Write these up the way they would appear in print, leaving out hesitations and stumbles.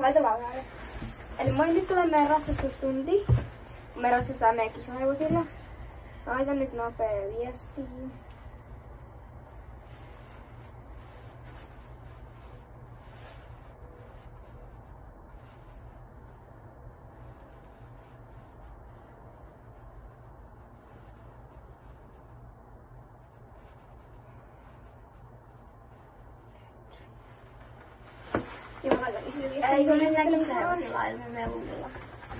Laita vaan vähän. Eli moi, nyt tulee meidän ratsastustunti. Me ratsastetaan meidän kisahevosilla. Laitan nyt nopea viestiin. Joo, mä laitan isille viestiin. Ei, se on mennään kisahevosilla, eli me meludilla.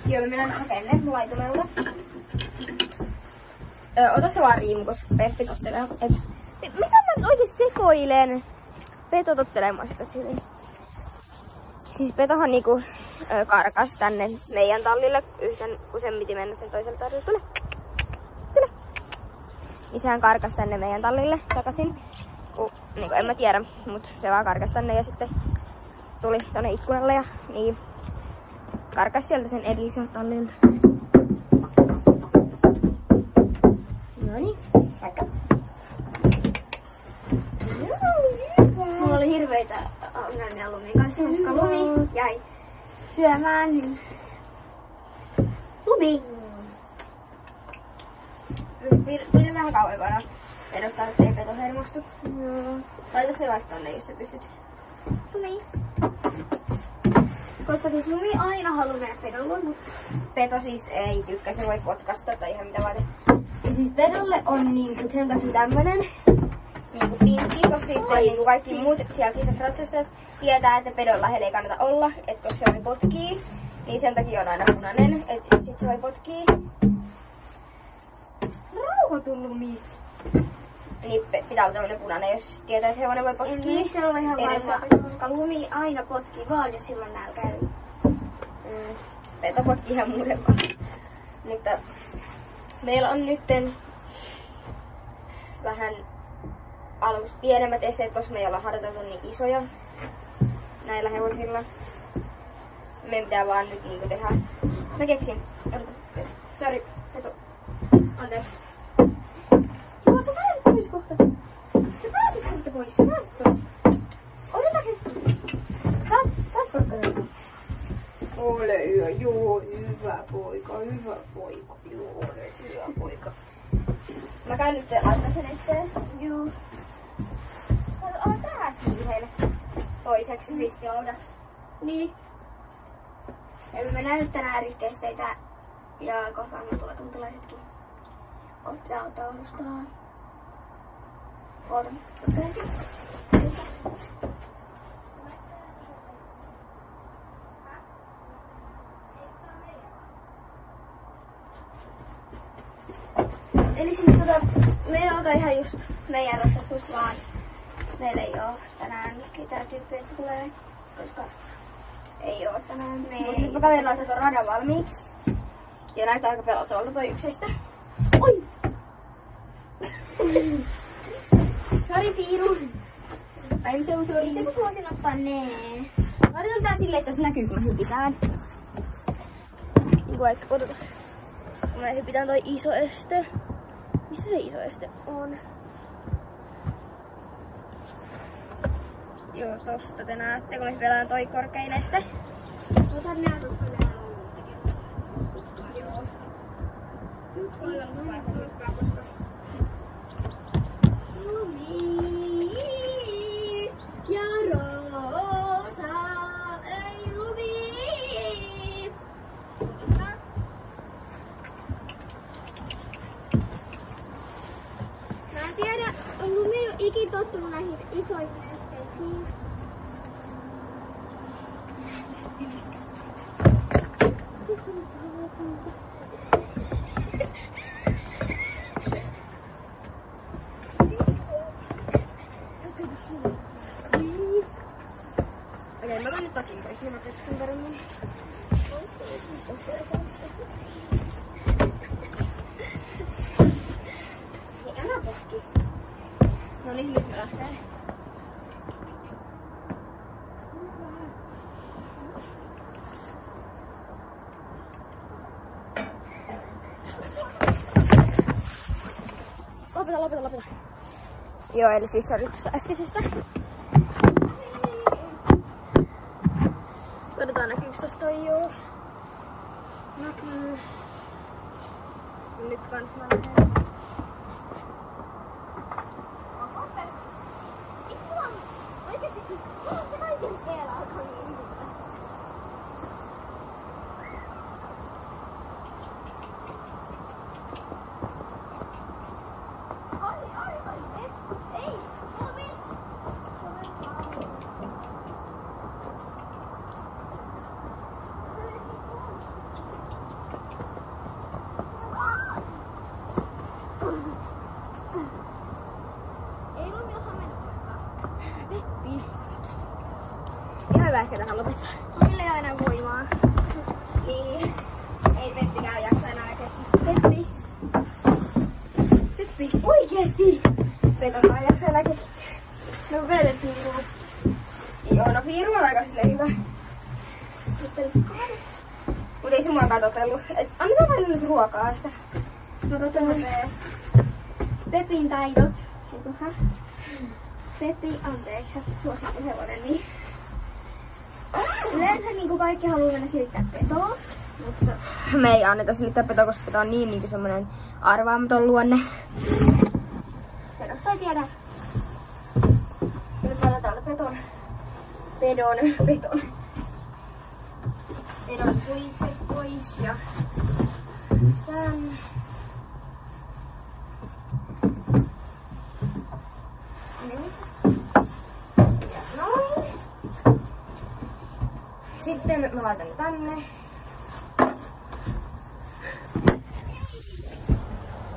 Joo, me mennään hakemaan ne laitomelulle. Ota se vaan riimu, koska Peppi tottelee. Mitä mä nyt oikein sekoilen? Peto tottelee sitä silleen. Siis Petohan niinku karkas tänne meidän tallille yhtään, kun sen piti mennä sen toiselle tallille. Tule! Tule! Niin sehän karkas tänne meidän tallille takaisin. Niinku en mä tiedä, mut se vaan karkas tänne ja sitten tuli tonne ikkunalle ja niin karkas sieltä sen edelliseltä tallilta. Noniin, vaikka. Mulla oli hirveitä ongelmia Lumin kanssa, koska Lumi jäi syömään. Niin... Lumi! Pyydän vähän kauempana. Edottaa, ettei Peto hermostu. Laita se vaikka tonne, jos sä pystyt. Lumi! Koska siis Lumi aina haluaa mennä Pedon luo, mutta Peto siis ei tykkää, se voi potkasta tai ihan mitä vaan. Ja siis Pedolle on niinku sen takia tämmönen niinku pinkki, koska sitten niinku kaikki muut siellä kisasratsassa tietää, että Pedon lähellä ei kannata olla, että koska se voi potkii, niin sen takia on aina punainen, että sit se voi potkii. Rauhoitu Lumi! Niin pitää olla tämmönen punainen, jos tietää, että hevonen voi potkii. ei se ole ihan varma, koska Lumi aina potkii vaan, jos silloin nälkäilyy. Peto potkii ihan muuten vaan. Mutta meillä on nytten vähän aluksi pienemmät esteet, koska me ei olla harjoiteltu niin isoja näillä hevosilla. Meidän pitää vaan nyt niinku tehdä. Mä keksin. Sori, Peto. Anteeksi. Joo, sä pääsit pois kohta. Sä pääsit pois. Odota hetki. Saat porkkanaa. Ole hyvä, joo, hyvä poika, joo, ole hyvä poika. Mä käyn nyt laittaa sen eteen. Joo. Ota tää siihen toiseksi ristilaudaksi. Niin. Eli me näyt tänään risteesteitä ja kohta me tulee tuntilaisetkin. Kohta pitää ottaa alustaa. Oota. Eli siis me ei ota ihan just meidän ratsastus, vaan meillä ei oo tänään ketään tyyppiä, että tulee, koska ei oo tänään. Mut nyt mä kaverilla tuon radan valmiiksi. Ja näyttää aika pelottavalta toi yksistä. Oi! Sori Piiru. I'm so sorry. Miten mä voisin ottaa nee? Laitetaan tää silleen, että tässä näkyy kun me hypitään. Niinku vaikka odota. Kun me hypitään toi iso este. Missä se iso este on? Joo, tosta te näette, kun me hypitään toi korkein este. Ota nää, koska nää on tekemään. Joo. Nyt koitan päästä nurkkaan, koska... Lumi ja Roosa, ei Lumi. Mä en tiedä, on Lumi jo ikin tottunut näihin isoihin esteisiin. Okei, mä otan nyt takin pois, niin mä pystyn paremmin. Niin älä potki. No niin, nyt me lähtee. Lopeta. Joo, eli siis sori tuossa äskeisestä. Otetaan näkyykö tosta toi joo? Näkyy. Nyt kans näkee. Ihan hyvä ehkä tähän lopettaa. Mille ei aina voimaa. Niin. Ei Peppikään jaksa enää keskittyä. Peppi, oikeesti! Peppikään jaksa enää keskittyä. No vedet fiiruu. Joo, no fiiru on aika silleen hyvä. Mut ei se muakaan totellu. Annetaan vähän nyt ruokaa, että No Pepin taidot. Peppi, anteeksi, suosittu hevonen, niin yleensä niin kaikki haluaa mennä silittää petoa, mutta me ei anneta silittää petoa, koska peto on niin semmonen arvaamaton luonne. pedosta ei tiedä. Nyt mä otan täältä pedon suitset pois ja tän. Ja noin. Sitten mä laitan ne tänne.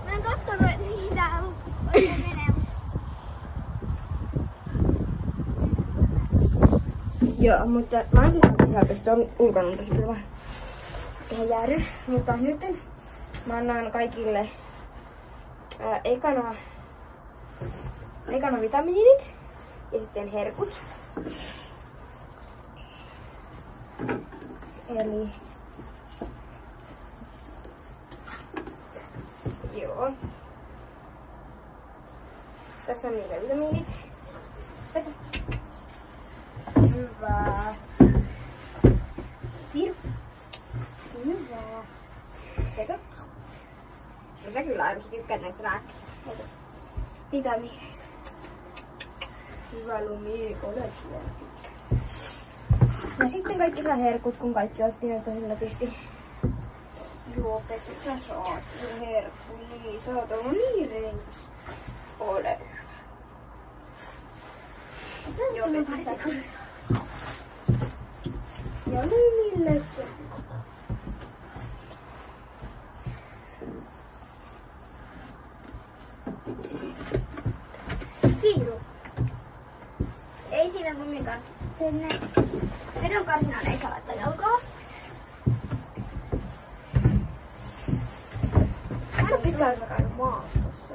Mä en kattonut, että mihin tää oikein menee. Joo, mutta mä oon siis saatossa ulkona on tosi kylmä. Eihän jäädy. Mutta nyt mä annan kaikille ekana vitamiinit ja sitten herkut. Eli joo. Tässä on niitä vitamiinit. Kato. Hyvä. Siirry. Hyvä. Kato. No sä kyllä ainakin tykkäät näistä lääkkeistä. Kato. Vitamiineista. Hyvä Lumi, olet hyvä. Ja sitten kaikki saa herkut, kun kaikki otti ne tosi läpisti. Joo, Petri, sä saat herkku, niin sä oot ollut niin reikas. Ole hyvä. Joo, Petri, sä ja Lumille. Fiiru. Ei siinä Lumikaan. Sinne pedon karsinaan ei saa laittaa jalkaa. Aina pitää käydä maastossa.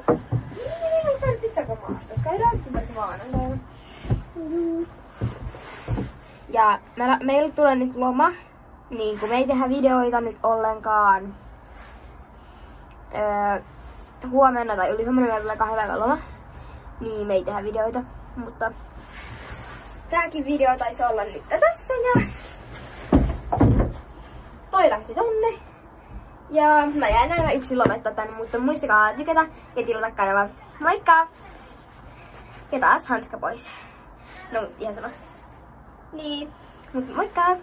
Niin, ei pitääkö maastossa. Käydään sitten maanantaina. Ja meillä tulee nyt loma, niin kun me ei tehdä videoita nyt ollenkaan huomenna tai ylihuomenna meillä tulee 2 päivän loma, niin me ei tehdä videoita, mutta tääkin video taisi olla nyt tässä ja toi lähti tonne. Ja mä jään aina yksin lopettaa tänne, mutta muistakaa tykätä ja tilata kanava. Moikka! Ja taas hanska pois. No ihan sama. Niin, mutta moikka!